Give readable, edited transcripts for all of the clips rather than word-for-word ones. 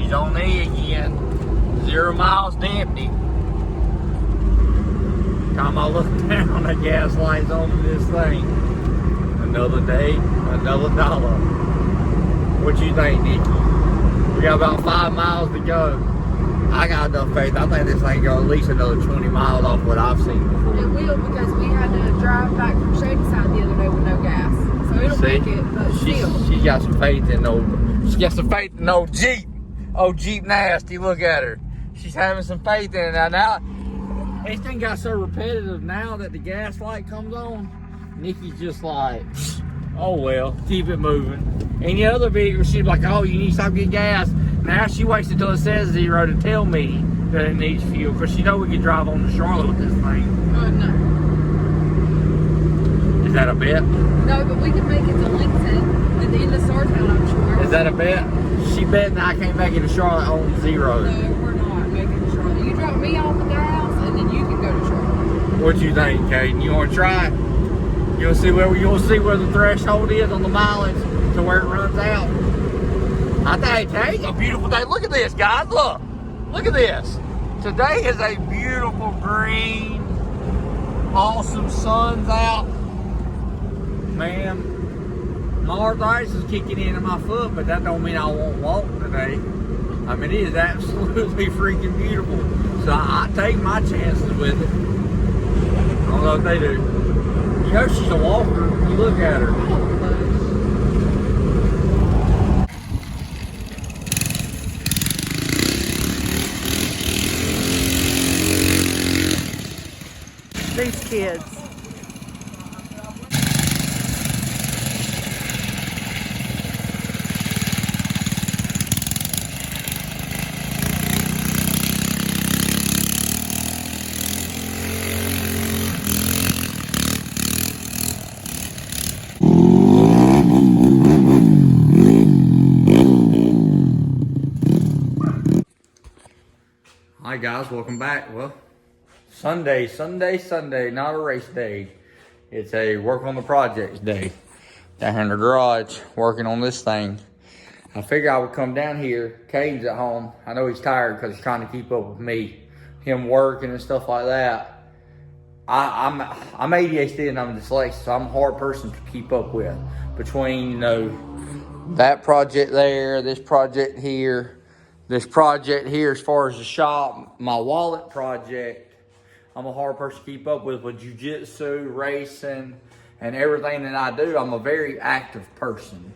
She's on E again. 0 miles to empty. Time I look down, the gas lights on this thing. Another day, another dollar. What you think, Nikki? We got about 5 miles to go. I got enough faith. I think this thing go at least another 20 miles off what I've seen before. It will, because we had to drive back from Shadyside the other day with no gas. So it'll make it, but still. She got some faith in old Jeep. Old Jeep Nasty, look at her. She's having some faith in it. Now, this thing got so repetitive now that the gas light comes on. Nikki's just like, oh well, keep it moving. Any other vehicle, she'd be like, oh, you need to stop getting gas. Now she waits until it says 0 to tell me that it needs fuel, because she know we can drive on to Charlotte with this thing. No. Is that a bet? No, but we can make it to Lincoln at the end of Sartown, I'm sure. Is that a bet? She betting that I can't make it to Charlotte on 0. No, we're not making it to Charlotte. You drop me off at their house, and then you can go to Charlotte. What you think, Caden? You want to try it? You'll see where the threshold is on the mileage to where it runs out. I think today's a beautiful day. Look at this, guys. Look at this. Today is a beautiful green, awesome sun's out. Man, my arthritis is kicking in my foot, but that don't mean I won't walk today. I mean, it is absolutely freaking beautiful. So I take my chances with it. I don't know if they do. You know she's a walker. You look at her. These kids. Hi guys, welcome back. Well, Sunday, not a race day. It's a work on the projects day. Down here in the garage, working on this thing. I figured I would come down here. Caden's at home. I know he's tired because he's trying to keep up with me. Him working and stuff like that. I'm ADHD and I'm dyslexic, so I'm a hard person to keep up with. Between, you know, that project there, this project here as far as the shop, my wallet project, I'm a hard person to keep up with jiu-jitsu, racing, and everything that I do. I'm a very active person.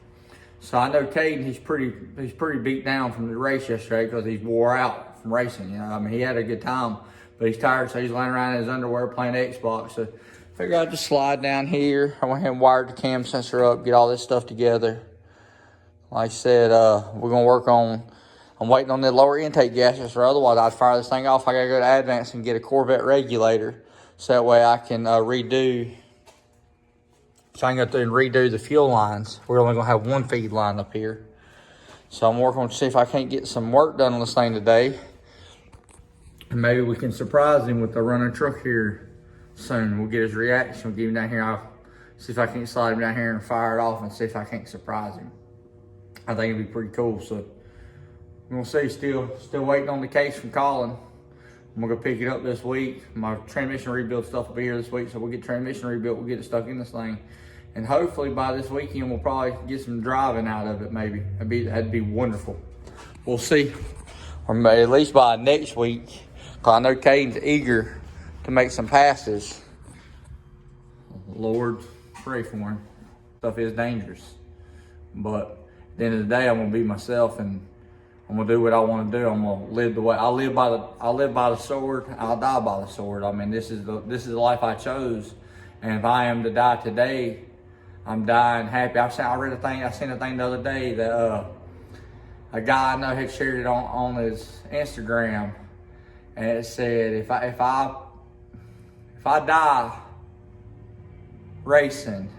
So I know Caden, he's pretty beat down from the race yesterday because he's wore out from racing. You know, I mean, he had a good time, but he's tired, so he's laying around in his underwear playing Xbox. So I figured I'd just slide down here. I went ahead and wired the cam sensor up, get all this stuff together. Like I said, we're gonna work on, I'm waiting on the lower intake gaskets, or otherwise I'd fire this thing off. I gotta go to Advance and get a Corvette regulator, so that way I can redo the fuel lines. We're only gonna have one feed line up here. So I'm working to see if I can't get some work done on this thing today. And maybe we can surprise him with the running truck here soon. We'll get his reaction. We'll get him down here. I'll see if I can't slide him down here and fire it off and see if I can't surprise him. I think it'd be pretty cool. So we're gonna see. Still waiting on the case from Colin. I'm gonna go pick it up this week. My transmission rebuild stuff will be here this week, so we'll get transmission rebuilt. We'll get it stuck in this thing, and hopefully by this weekend we'll probably get some driving out of it. Maybe that'd be wonderful. We'll see, or at least by next week. Cause I know Caden's eager to make some passes. Lord, pray for him. Stuff is dangerous, but at the end of the day, I'm gonna be myself and I'm gonna do what I want to do. I'm gonna live the way I live by the sword. I'll die by the sword. I mean, this is the life I chose, and if I am to die today, I'm dying happy. I seen a thing the other day that a guy I know had shared it on his Instagram, and it said, if I die racing,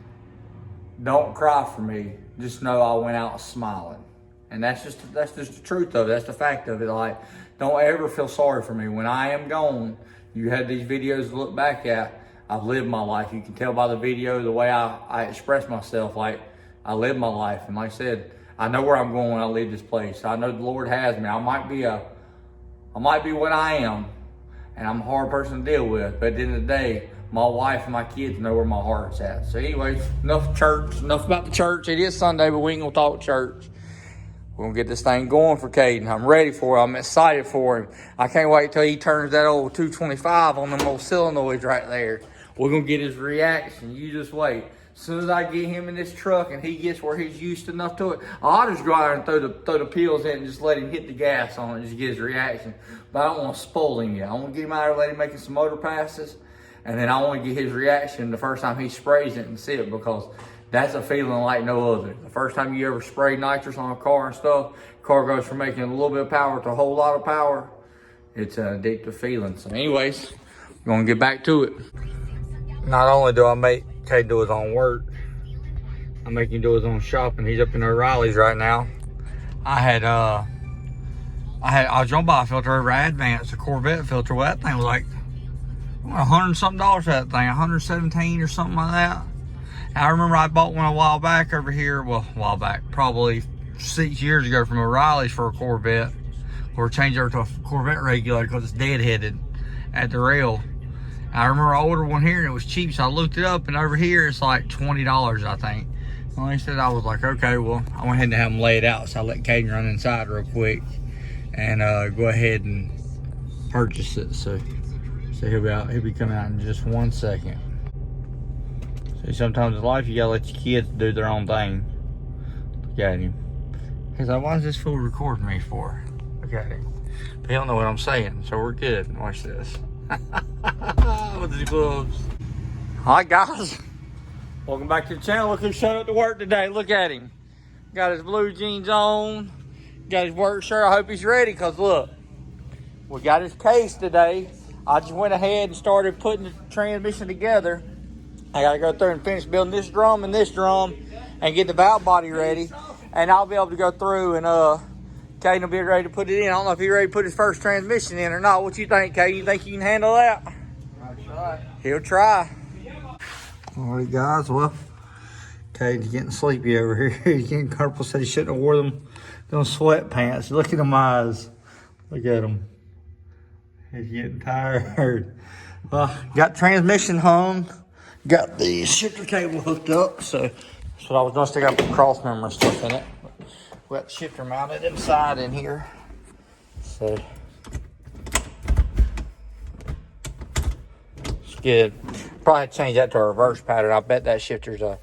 don't cry for me. Just know I went out smiling. And that's just the truth of it. That's the fact of it. Like, don't ever feel sorry for me. When I am gone, you had these videos to look back at. I've lived my life. You can tell by the video, the way I express myself, like I live my life. And like I said, I know where I'm going when I leave this place. I know the Lord has me. I might be what I am, and I'm a hard person to deal with. But at the end of the day, my wife and my kids know where my heart's at. So anyways, enough church, enough about the church. It is Sunday, but we ain't gonna talk church. We're gonna get this thing going for Caden. I'm ready for it. I'm excited for him. I can't wait till he turns that old 225 on them old solenoids right there. We're gonna get his reaction. You just wait. As soon as I get him in this truck and he gets where he's used enough to it, I'll just go out and throw the pills in and just let him hit the gas on it and just get his reaction. But I don't want to spoil him yet. I want to get him out there, let him making some motor passes, and then I want to get his reaction the first time he sprays it and see it, because that's a feeling like no other. The first time you ever spray nitrous on a car and stuff, car goes from making a little bit of power to a whole lot of power. It's an addictive feeling. So anyways, we're gonna get back to it. Not only do I make Kay do his own work, I make him do his own shopping. He's up in O'Reilly's right now. I was drove by a filter over at Advance, a Corvette filter. Well, that thing was like $100 something for that thing, 117 or something like that. And I remember I bought one a while back over here. Well, a while back, probably 6 years ago, from O'Reilly's for a Corvette. Or changed over to a Corvette regulator because it's deadheaded at the rail. I remember I ordered one here and it was cheap, so I looked it up, and over here it's like $20, I think. Well, instead I was like, okay, well, I went ahead and have them lay it out, so I let Caden run inside real quick and go ahead and purchase it. So he'll be coming out in just 1 second. See, sometimes in life you gotta let your kids do their own thing. Look at him. He's like, why is this fool recording me for? Look at him. But he don't know what I'm saying, so we're good. Watch this. With his gloves. Hi guys, welcome back to the channel. Look who showed up to work today. Look at him. Got his blue jeans on, got his work shirt. I hope he's ready, because look, we got his case today. I just went ahead and started putting the transmission together. I gotta go through and finish building this drum and get the valve body ready, and I'll be able to go through and Caden will be ready to put it in. I don't know if he's ready to put his first transmission in or not. What you think, Caden? You think you can handle that? I'll try. He'll try. All right, guys. Well, Caden's getting sleepy over here. He's getting comfortable. Said he shouldn't have wore them sweatpants. Look at them eyes. Look at him. He's getting tired. Well, got transmission hung. Got the shifter cable hooked up. So that's what I was doing. Still got the cross member and stuff in it. We got the shifter mounted inside in here. So it's good. Probably change that to a reverse pattern. I bet that shifter's a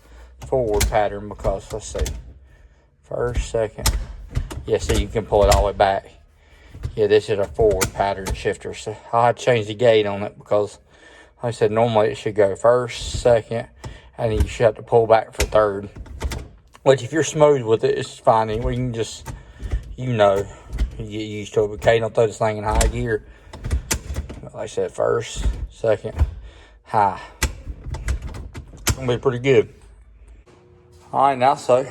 forward pattern, because let's see. First, second. Yeah, see, you can pull it all the way back. Yeah, this is a forward pattern shifter. So I'll have to change the gate on it, because like I said, normally it should go first, second, and then you should have to pull back for third. Which, if you're smooth with it, it's fine. We can just, you get used to it. But Caden will throw this thing in high gear. Like I said, first, second, high. It's going to be pretty good. All right, now, so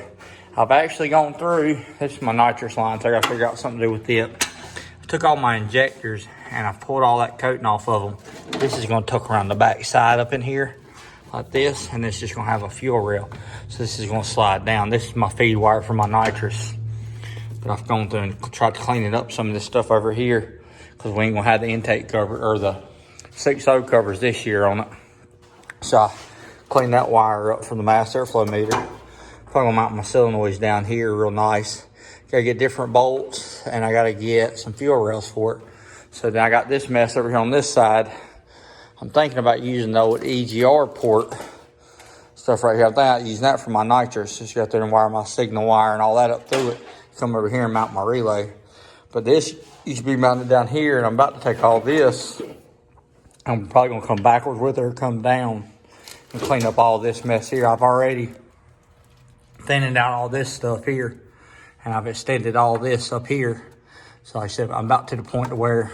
I've actually gone through. This is my nitrous line, so I got to figure out something to do with it. I took all my injectors, and I pulled all that coating off of them. This is going to tuck around the back side up in here, like this, and it's just going to have a fuel rail. So this is going to slide down. This is my feed wire for my nitrous. But I've gone through and tried to clean it up, some of this stuff over here, because we ain't going to have the intake cover, or the 6.0 covers this year on it. So I cleaned that wire up from the mass airflow meter. Probably going to mount my solenoids down here real nice. Got to get different bolts, and I got to get some fuel rails for it. So then I got this mess over here on this side. I'm thinking about using the old EGR port stuff right here. I'm thinking about using that for my nitrous. Just got there and wire my signal wire and all that up through it. Come over here and mount my relay. But this used to be mounted down here, and I'm about to take all this. I'm probably going to come backwards with it or come down and clean up all this mess here. I've already thinned out all this stuff here, and I've extended all this up here. So like I said, I'm about to the point to where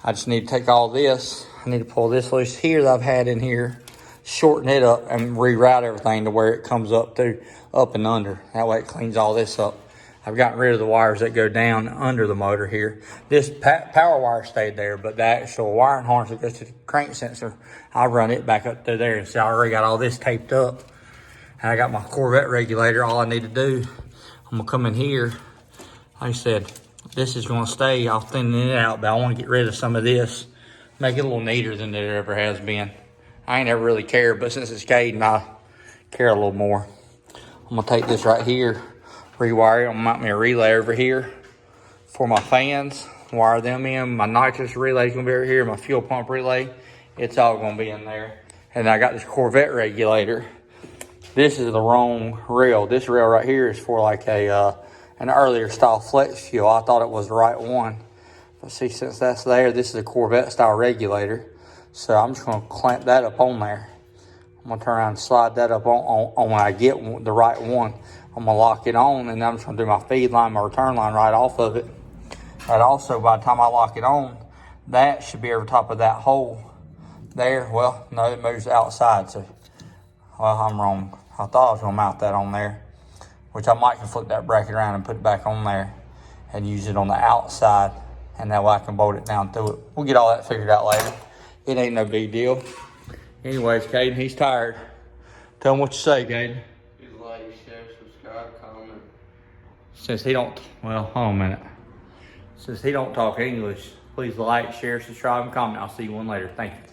I just need to take all this. I need to pull this loose here that I've had in here, shorten it up, and reroute everything to where it comes up and under. That way it cleans all this up. I've gotten rid of the wires that go down under the motor here. This power wire stayed there, but the actual wiring harness that goes to the crank sensor, I run it back up through there. And see, I already got all this taped up. And I got my Corvette regulator. All I need to do I'm gonna come in here. Like I said, this is gonna stay. I'll thin it out, but I wanna get rid of some of this. Make it a little neater than it ever has been. I ain't ever really cared, but since it's Caden, I care a little more. I'm gonna take this right here, rewire it. I'm gonna mount me a relay over here for my fans, wire them in. My nitrous relay is gonna be over here. My fuel pump relay, it's all gonna be in there. And I got this Corvette regulator. This is the wrong rail. This rail right here is for like an earlier style flex fuel. I thought it was the right one. But see, since that's there, this is a Corvette style regulator. So I'm just gonna clamp that up on there. I'm gonna turn around and slide that up on when I get the right one. I'm gonna lock it on, and then I'm just gonna do my feed line, my return line right off of it. And also, by the time I lock it on, that should be over top of that hole there. Well, no, it moves outside, so, well, I'm wrong. I thought I was gonna mount that on there, which I might can flip that bracket around and put it back on there and use it on the outside, and that way I can bolt it down through it. We'll get all that figured out later. It ain't no big deal. Anyways, Caden, he's tired. Tell him what you say, Caden. Please like, share, subscribe, comment. Since he don't, well, hold on a minute. Since he don't talk English, please like, share, subscribe, and comment. I'll see you one later. Thank you.